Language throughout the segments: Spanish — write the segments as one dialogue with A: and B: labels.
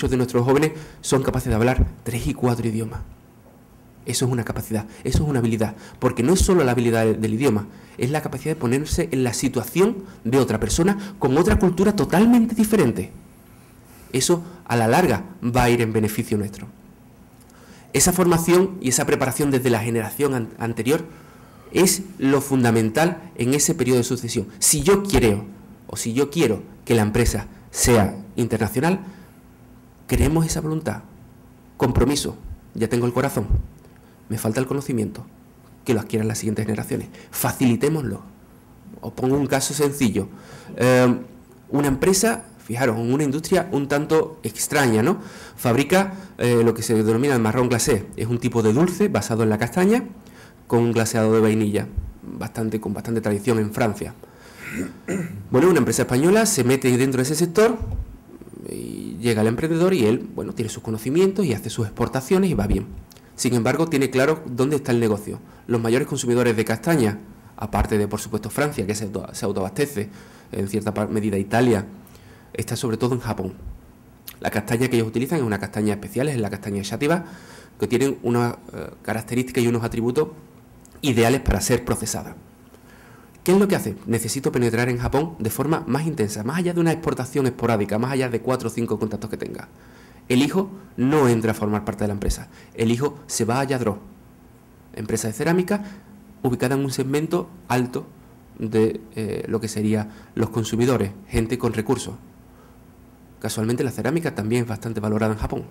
A: muchos de nuestros jóvenes son capaces de hablar 3 y 4 idiomas. Eso es una capacidad, eso es una habilidad, porque no es solo la habilidad del idioma, es la capacidad de ponerse en la situación de otra persona con otra cultura totalmente diferente. Eso a la larga va a ir en beneficio nuestro. Esa formación y esa preparación desde la generación anterior es lo fundamental en ese periodo de sucesión. Si yo quiero que la empresa sea internacional, creemos esa voluntad, compromiso, ya tengo el corazón. Me falta el conocimiento, que lo adquieran las siguientes generaciones. Facilitémoslo. Os pongo un caso sencillo. Una empresa, fijaros, en una industria un tanto extraña, ¿no? Fabrica lo que se denomina el marrón glacé. Es un tipo de dulce basado en la castaña con un glaseado de vainilla, con bastante tradición en Francia. Bueno, una empresa española se mete dentro de ese sector y llega el emprendedor y él, bueno, tiene sus conocimientos y hace sus exportaciones y va bien. Sin embargo, tiene claro dónde está el negocio. Los mayores consumidores de castaña, aparte de, por supuesto, Francia, que se autoabastece, en cierta medida Italia, está sobre todo en Japón. La castaña que ellos utilizan es una castaña especial, es la castaña sativa, que tienen unas características y unos atributos ideales para ser procesada. ¿Qué es lo que hace? Necesito penetrar en Japón de forma más intensa, más allá de una exportación esporádica, más allá de 4 o 5 contactos que tenga. El hijo no entra a formar parte de la empresa. El hijo se va a Yadro, empresa de cerámica ubicada en un segmento alto de lo que serían los consumidores, gente con recursos. Casualmente la cerámica también es bastante valorada en Japón.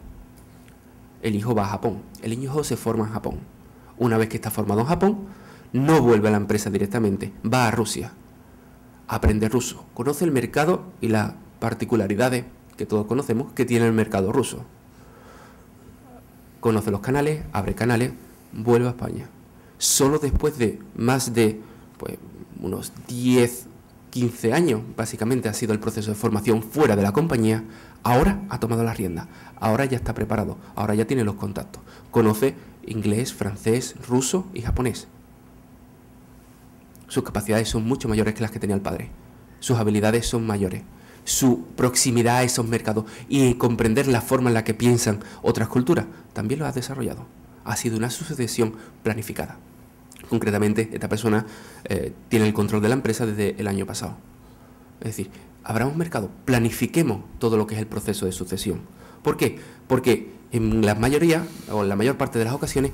A: El hijo va a Japón, el hijo se forma en Japón. Una vez que está formado en Japón, no vuelve a la empresa directamente, va a Rusia, aprende ruso, conoce el mercado y las particularidades que todos conocemos que tiene el mercado ruso. Conoce los canales, abre canales, vuelve a España. Solo después de más de unos 10, 15 años, básicamente ha sido el proceso de formación fuera de la compañía, ahora ha tomado la rienda, ahora ya está preparado, ahora ya tiene los contactos. Conoce inglés, francés, ruso y japonés. Sus capacidades son mucho mayores que las que tenía el padre. Sus habilidades son mayores. Su proximidad a esos mercados y comprender la forma en la que piensan otras culturas, también lo ha desarrollado. Ha sido una sucesión planificada. Concretamente, esta persona tiene el control de la empresa desde el año pasado. Es decir, habrá un mercado, planifiquemos todo lo que es el proceso de sucesión. ¿Por qué? Porque en la mayoría, o en la mayor parte de las ocasiones,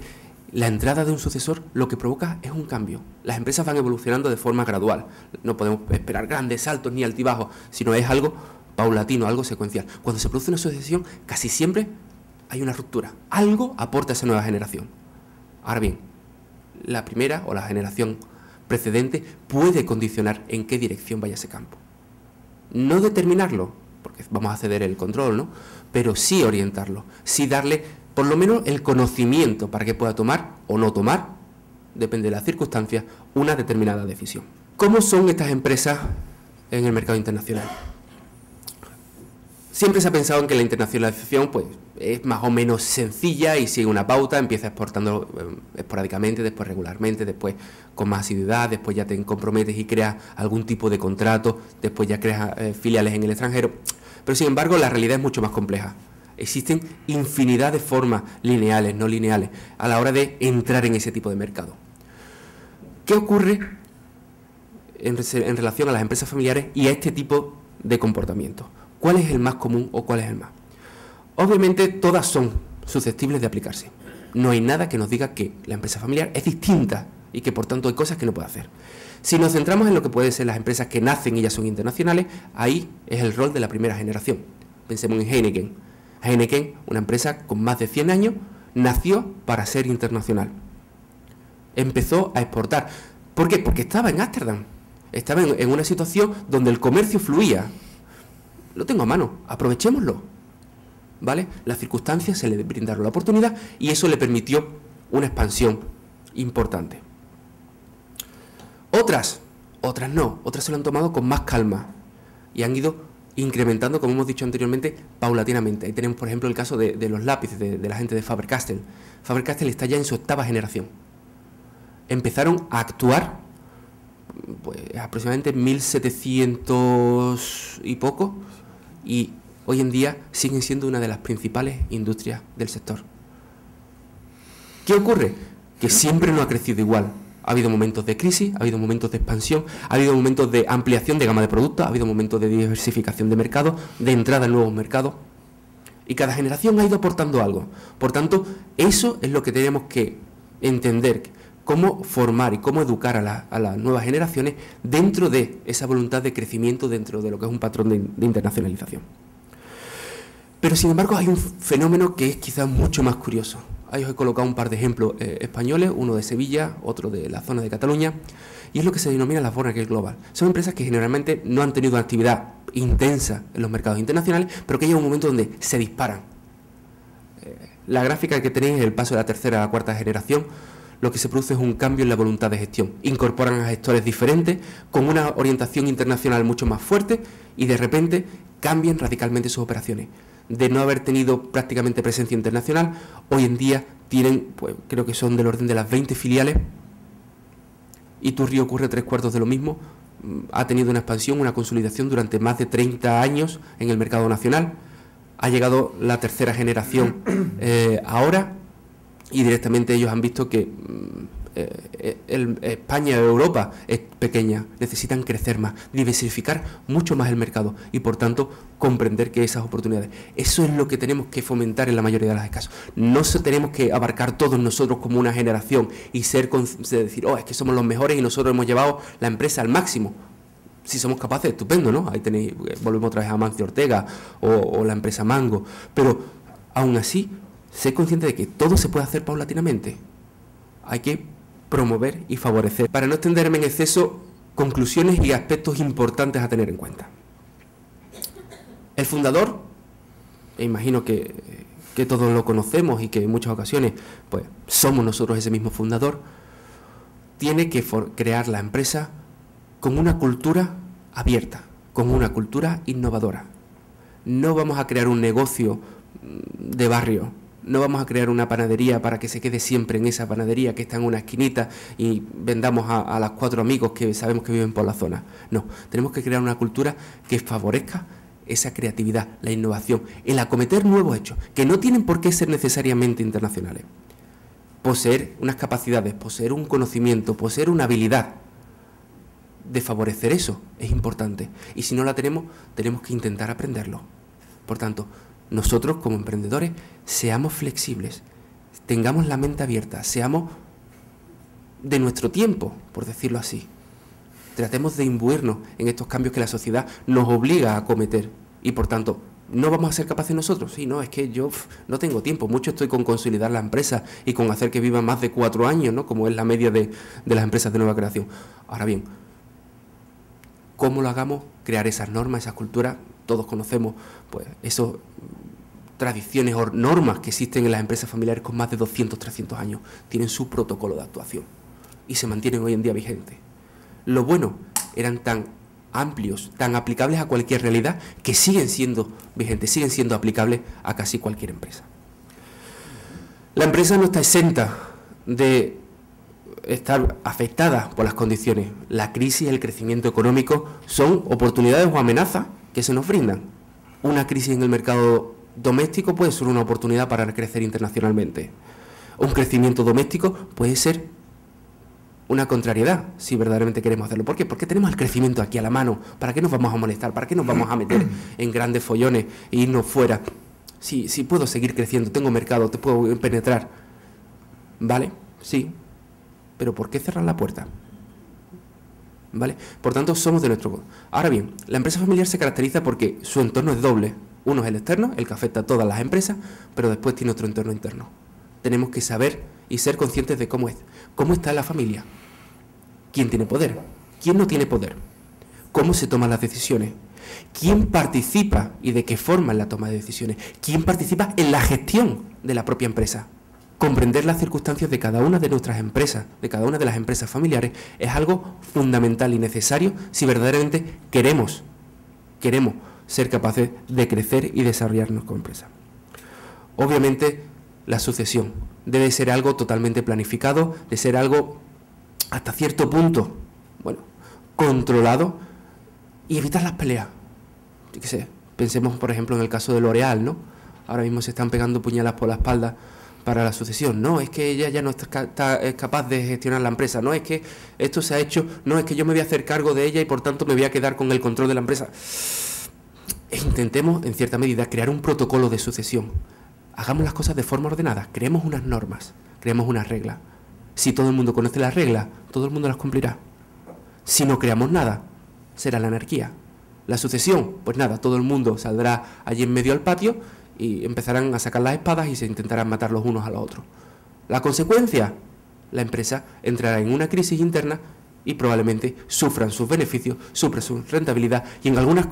A: la entrada de un sucesor lo que provoca es un cambio. Las empresas van evolucionando de forma gradual. No podemos esperar grandes saltos ni altibajos, sino es algo paulatino, algo secuencial. Cuando se produce una sucesión, casi siempre hay una ruptura. Algo aporta a esa nueva generación. Ahora bien, la primera o la generación precedente puede condicionar en qué dirección vaya ese campo. No determinarlo, porque vamos a ceder el control, ¿no? Pero sí orientarlo, sí darle por lo menos el conocimiento para que pueda tomar o no tomar, depende de las circunstancias, una determinada decisión. ¿Cómo son estas empresas en el mercado internacional? Siempre se ha pensado en que la internacionalización es más o menos sencilla y sigue una pauta, empieza exportando esporádicamente, después regularmente, después con más asiduidad, después ya te comprometes y creas algún tipo de contrato, después ya creas filiales en el extranjero. Pero sin embargo la realidad es mucho más compleja. Existen infinidad de formas lineales, no lineales, a la hora de entrar en ese tipo de mercado. ¿Qué ocurre en relación a las empresas familiares y a este tipo de comportamiento? ¿Cuál es el más común o cuál es el más? Obviamente todas son susceptibles de aplicarse. No hay nada que nos diga que la empresa familiar es distinta y que por tanto hay cosas que no puede hacer. Si nos centramos en lo que pueden ser las empresas que nacen y ya son internacionales, ahí es el rol de la primera generación. Pensemos en Heineken. Heineken, una empresa con más de 100 años, nació para ser internacional. Empezó a exportar. ¿Por qué? Porque estaba en Ámsterdam. Estaba en una situación donde el comercio fluía. Lo tengo a mano, aprovechémoslo. ¿Vale? Las circunstancias se le brindaron la oportunidad y eso le permitió una expansión importante. Otras no, otras se lo han tomado con más calma y han ido incrementando, como hemos dicho anteriormente, paulatinamente. Ahí tenemos, por ejemplo, el caso de los lápices de la gente de Faber-Castell. Faber-Castell está ya en su 8ª generación. Empezaron a actuar aproximadamente 1700 y poco, y hoy en día siguen siendo una de las principales industrias del sector. ¿Qué ocurre? Que siempre no ha crecido igual. Ha habido momentos de crisis, ha habido momentos de expansión, ha habido momentos de ampliación de gama de productos, ha habido momentos de diversificación de mercados, de entrada en nuevos mercados. Y cada generación ha ido aportando algo. Por tanto, eso es lo que tenemos que entender, cómo formar y cómo educar a las nuevas generaciones dentro de esa voluntad de crecimiento, dentro de lo que es un patrón de internacionalización. Pero, sin embargo, hay un fenómeno que es quizás mucho más curioso. Ahí os he colocado un par de ejemplos españoles, uno de Sevilla, otro de la zona de Cataluña, y es lo que se denomina la Born Global. Son empresas que generalmente no han tenido una actividad intensa en los mercados internacionales, pero que llega un momento donde se disparan. La gráfica que tenéis es el paso de la tercera a la cuarta generación. Lo que se produce es un cambio en la voluntad de gestión. Incorporan a gestores diferentes, con una orientación internacional mucho más fuerte, y de repente cambian radicalmente sus operaciones. De no haber tenido prácticamente presencia internacional, hoy en día tienen, pues creo que son del orden de las 20 filiales. Iturri ocurre 3/4 de lo mismo. Ha tenido una expansión, una consolidación durante más de 30 años en el mercado nacional. Ha llegado la tercera generación ahora, y directamente ellos han visto que España o Europa es pequeña, necesitan crecer más, diversificar mucho más el mercado y, por tanto, comprender que esas oportunidades. Eso es lo que tenemos que fomentar en la mayoría de los casos. No tenemos que abarcar todos nosotros como una generación y decir, es que somos los mejores y nosotros hemos llevado la empresa al máximo. Si somos capaces, estupendo, ¿no? Ahí tenéis, volvemos otra vez a Amancio Ortega o la empresa Mango. Pero, aún así, sé consciente de que todo se puede hacer paulatinamente. Hay que promover y favorecer. Para no extenderme en exceso, conclusiones y aspectos importantes a tener en cuenta. El fundador, e imagino que todos lo conocemos y que en muchas ocasiones pues somos nosotros ese mismo fundador, tiene que crear la empresa con una cultura abierta, con una cultura innovadora. No vamos a crear un negocio de barrio. No vamos a crear una panadería para que se quede siempre en esa panadería que está en una esquinita y vendamos a los 4 amigos que sabemos que viven por la zona. No, tenemos que crear una cultura que favorezca esa creatividad, la innovación, el acometer nuevos hechos, que no tienen por qué ser necesariamente internacionales. Poseer unas capacidades, poseer un conocimiento, poseer una habilidad de favorecer eso es importante. Y si no la tenemos, tenemos que intentar aprenderlo. Por tanto, nosotros como emprendedores seamos flexibles, tengamos la mente abierta, seamos de nuestro tiempo, por decirlo así. Tratemos de imbuirnos en estos cambios que la sociedad nos obliga a acometer y, por tanto, ¿no vamos a ser capaces nosotros? Sí, no, es que yo no tengo tiempo, mucho estoy con consolidar la empresa y con hacer que viva más de 4 años, ¿no? Como es la media de las empresas de nueva creación. Ahora bien, ¿cómo lo hagamos? Crear esas normas, esas culturas. Todos conocemos pues esas tradiciones o normas que existen en las empresas familiares con más de 200, 300 años. Tienen su protocolo de actuación y se mantienen hoy en día vigentes. Lo bueno, eran tan amplios, tan aplicables a cualquier realidad, que siguen siendo vigentes, siguen siendo aplicables a casi cualquier empresa. La empresa no está exenta de estar afectada por las condiciones. La crisis y el crecimiento económico son oportunidades o amenazas que se nos brindan. Una crisis en el mercado doméstico puede ser una oportunidad para crecer internacionalmente. Un crecimiento doméstico puede ser una contrariedad, si verdaderamente queremos hacerlo. ¿Por qué? Porque tenemos el crecimiento aquí a la mano. ¿Para qué nos vamos a molestar? ¿Para qué nos vamos a meter en grandes follones e irnos fuera? Si puedo seguir creciendo, tengo mercado, te puedo penetrar. ¿Vale? Sí. Pero ¿por qué cerrar la puerta? ¿Vale? Por tanto, somos de nuestro... Ahora bien, la empresa familiar se caracteriza porque su entorno es doble. Uno es el externo, el que afecta a todas las empresas, pero después tiene otro entorno interno. Tenemos que saber y ser conscientes de cómo está la familia. ¿Quién tiene poder? ¿Quién no tiene poder? ¿Cómo se toman las decisiones? ¿Quién participa y de qué forma en la toma de decisiones? ¿Quién participa en la gestión de la propia empresa? Comprender las circunstancias de cada una de nuestras empresas, de cada una de las empresas familiares, es algo fundamental y necesario si verdaderamente queremos ser capaces de crecer y desarrollarnos como empresa. Obviamente, la sucesión debe ser algo totalmente planificado, de ser algo hasta cierto punto, bueno, controlado, y evitar las peleas. Yo qué sé, Pensemos, por ejemplo, en el caso de L'Oréal, ¿no? Ahora mismo se están pegando puñalas por la espalda para la sucesión. No, es que ella ya no es capaz de gestionar la empresa. No, es que esto se ha hecho. No, es que yo me voy a hacer cargo de ella y por tanto me voy a quedar con el control de la empresa. Intentemos, en cierta medida, crear un protocolo de sucesión. Hagamos las cosas de forma ordenada. Creemos unas normas, creemos unas reglas. Si todo el mundo conoce las reglas, todo el mundo las cumplirá. Si no creamos nada, será la anarquía. La sucesión, pues nada, todo el mundo saldrá allí en medio al patio y empezarán a sacar las espadas y se intentarán matar los unos a los otros. La consecuencia, la empresa entrará en una crisis interna y probablemente sufran sus beneficios, sufra su rentabilidad y en algunas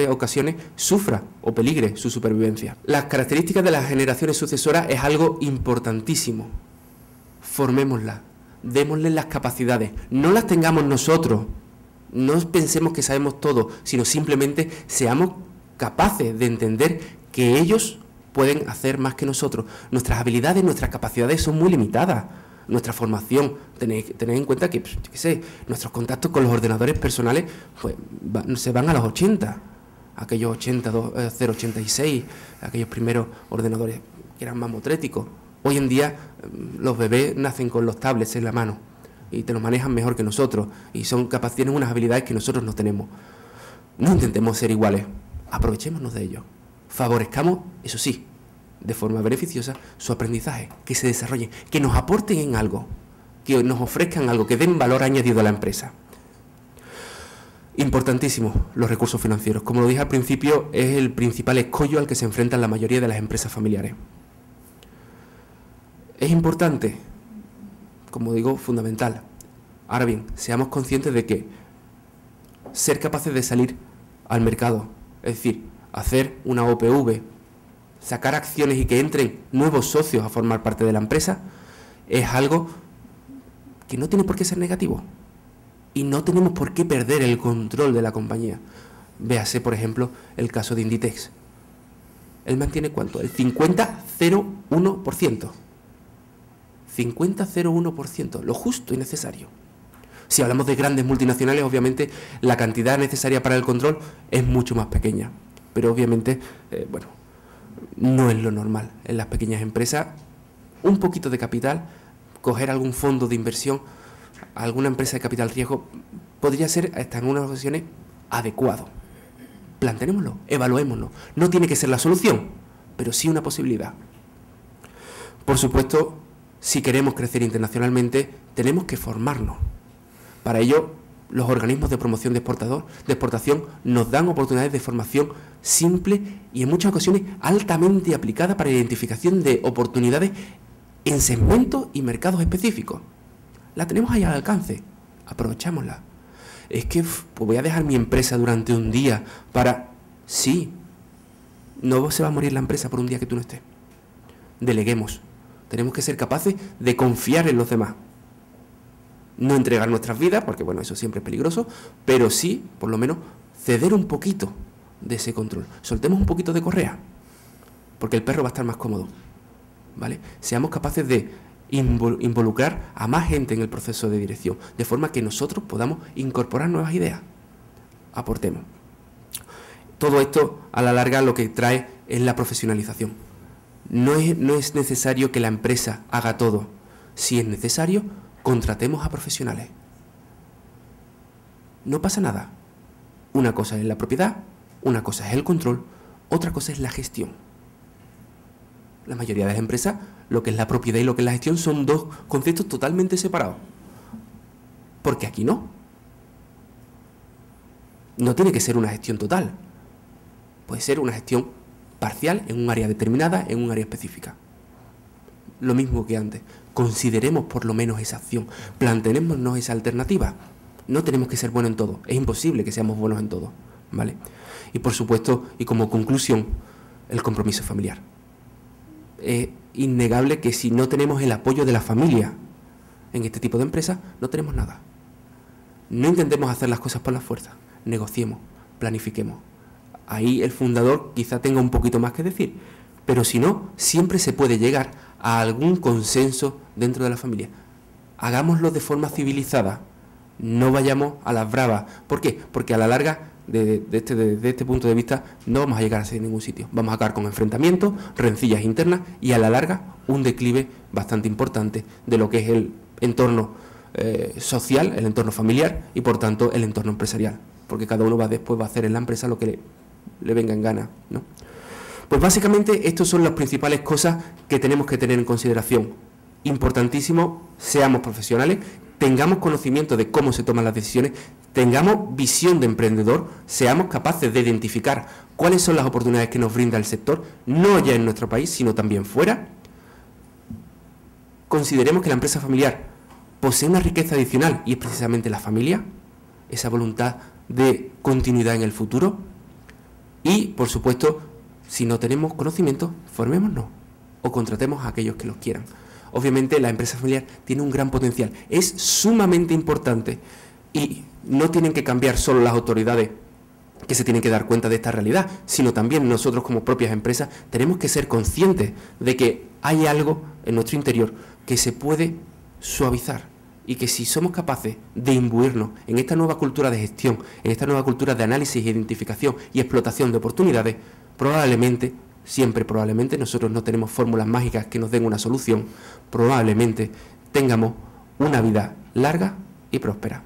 A: ocasiones sufra o peligre su supervivencia. Las características de las generaciones sucesoras es algo importantísimo. Formémoslas, démosles las capacidades, no las tengamos nosotros, no pensemos que sabemos todo, sino simplemente seamos capaces de entender que ellos pueden hacer más que nosotros. Nuestras habilidades, nuestras capacidades son muy limitadas. Nuestra formación, tened en cuenta que, yo qué sé, nuestros contactos con los ordenadores personales pues, se van a los 80, aquellos 086, aquellos primeros ordenadores que eran mamotréticos. Hoy en día los bebés nacen con los tablets en la mano y te los manejan mejor que nosotros y son capaces, tienen unas habilidades que nosotros no tenemos. No intentemos ser iguales, aprovechémonos de ellos, favorezcamos, eso sí, de forma beneficiosa, su aprendizaje, que se desarrollen, que nos aporten en algo, que nos ofrezcan algo, que den valor añadido a la empresa. Importantísimo, los recursos financieros. Como lo dije al principio, es el principal escollo al que se enfrentan la mayoría de las empresas familiares. Es importante, como digo, fundamental. Ahora bien, seamos conscientes de que ser capaces de salir al mercado, es decir, hacer una OPV, sacar acciones y que entren nuevos socios a formar parte de la empresa, es algo que no tiene por qué ser negativo. Y no tenemos por qué perder el control de la compañía. Véase, por ejemplo, el caso de Inditex. Él mantiene ¿cuánto? El 50,01%. 50,01%, lo justo y necesario. Si hablamos de grandes multinacionales, obviamente la cantidad necesaria para el control es mucho más pequeña. Pero obviamente, bueno, no es lo normal. En las pequeñas empresas, un poquito de capital, coger algún fondo de inversión, alguna empresa de capital riesgo, podría ser hasta en unas ocasiones adecuado. Planteémoslo, evaluémoslo. No tiene que ser la solución, pero sí una posibilidad. Por supuesto, si queremos crecer internacionalmente, tenemos que formarnos. Para ello, los organismos de promoción de exportación nos dan oportunidades de formación simple y en muchas ocasiones altamente aplicada para identificación de oportunidades en segmentos y mercados específicos. La tenemos ahí al alcance, aprovechámosla. Es que pues voy a dejar mi empresa durante un día para... Sí, no se va a morir la empresa por un día que tú no estés. Deleguemos. Tenemos que ser capaces de confiar en los demás. No entregar nuestras vidas, porque bueno, eso siempre es peligroso, pero sí, por lo menos, ceder un poquito de ese control. Soltemos un poquito de correa, porque el perro va a estar más cómodo, ¿vale? Seamos capaces de involucrar a más gente en el proceso de dirección, de forma que nosotros podamos incorporar nuevas ideas. Aportemos. Todo esto, a la larga, lo que trae es la profesionalización. No es necesario que la empresa haga todo. Si es necesario, contratemos a profesionales. No pasa nada. Una cosa es la propiedad, una cosa es el control, otra cosa es la gestión. La mayoría de las empresas, lo que es la propiedad y lo que es la gestión son dos conceptos totalmente separados. Porque aquí no. No tiene que ser una gestión total. Puede ser una gestión parcial en un área determinada, en un área específica. Lo mismo que antes. Consideremos por lo menos esa acción. Planteémonos esa alternativa. No tenemos que ser buenos en todo. Es imposible que seamos buenos en todo, ¿vale? Y por supuesto, y como conclusión, el compromiso familiar. Es innegable que si no tenemos el apoyo de la familia en este tipo de empresas, no tenemos nada. No intentemos hacer las cosas por la fuerza. Negociemos, planifiquemos. Ahí el fundador quizá tenga un poquito más que decir, pero si no, siempre se puede llegar a algún consenso dentro de la familia. Hagámoslo de forma civilizada, no vayamos a las bravas. ¿Por qué? Porque a la larga desde este punto de vista, no vamos a llegar a ningún sitio. Vamos a acabar con enfrentamientos, rencillas internas y a la larga un declive bastante importante de lo que es el entorno social, el entorno familiar y por tanto el entorno empresarial, porque cada uno después va a hacer en la empresa lo que le venga en gana, ¿no? Pues básicamente estas son las principales cosas que tenemos que tener en consideración. Importantísimo, seamos profesionales, tengamos conocimiento de cómo se toman las decisiones, tengamos visión de emprendedor, seamos capaces de identificar cuáles son las oportunidades que nos brinda el sector, no ya en nuestro país, sino también fuera. Consideremos que la empresa familiar posee una riqueza adicional y es precisamente la familia, esa voluntad de continuidad en el futuro. Y, por supuesto, si no tenemos conocimiento, formémonos o contratemos a aquellos que los quieran. Obviamente la empresa familiar tiene un gran potencial, es sumamente importante y no tienen que cambiar solo las autoridades que se tienen que dar cuenta de esta realidad, sino también nosotros como propias empresas tenemos que ser conscientes de que hay algo en nuestro interior que se puede suavizar y que si somos capaces de imbuirnos en esta nueva cultura de gestión, en esta nueva cultura de análisis, identificación y explotación de oportunidades, probablemente, siempre probablemente, nosotros no tenemos fórmulas mágicas que nos den una solución, probablemente tengamos una vida larga y próspera.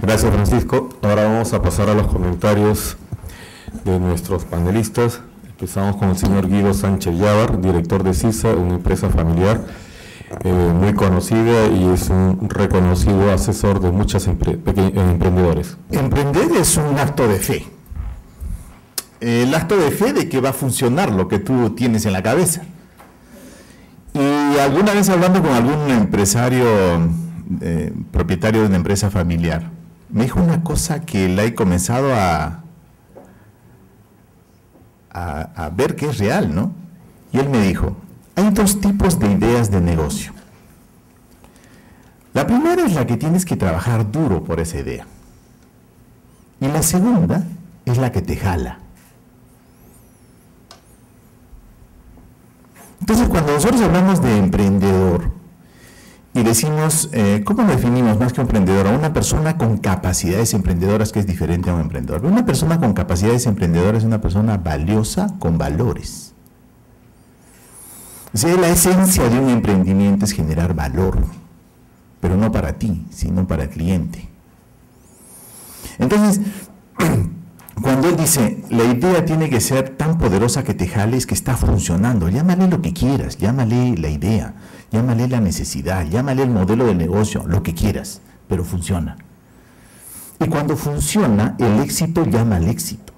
B: Gracias, Francisco. Ahora vamos a pasar a los comentarios de nuestros panelistas. Empezamos con el señor Guido Sánchez Llávar, director de CISA, una empresa familiar muy conocida y es un reconocido asesor de muchos emprendedores.
C: Emprender es un acto de fe. El acto de fe de que va a funcionar lo que tú tienes en la cabeza. Y alguna vez hablando con algún empresario, propietario de una empresa familiar, me dijo una cosa que la he comenzado a ver que es real, ¿no? Y él me dijo, hay dos tipos de ideas de negocio. La primera es la que tienes que trabajar duro por esa idea. Y la segunda es la que te jala. Entonces, cuando nosotros hablamos de emprendedor y decimos, ¿cómo lo definimos más que emprendedor? A una persona con capacidades emprendedoras, que es diferente a un emprendedor. Una persona con capacidades emprendedoras es una persona valiosa con valores. O sea, la esencia de un emprendimiento es generar valor, pero no para ti, sino para el cliente. Entonces, cuando él dice, la idea tiene que ser tan poderosa que te jales, que está funcionando, llámale lo que quieras, llámale la idea, llámale la necesidad, llámale el modelo de negocio, lo que quieras, pero funciona. Y cuando funciona, el éxito llama al éxito.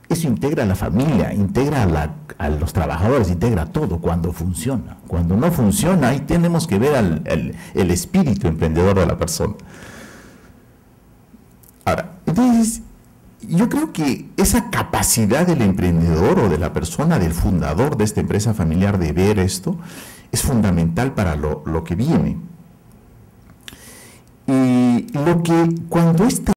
C: Eso integra a la familia, integra a los trabajadores, integra todo cuando funciona. Cuando no funciona, ahí tenemos que ver el espíritu emprendedor de la persona. Ahora, entonces, yo creo que esa capacidad del emprendedor o de la persona, del fundador de esta empresa familiar de ver esto, es fundamental para lo que viene. Y cuando esta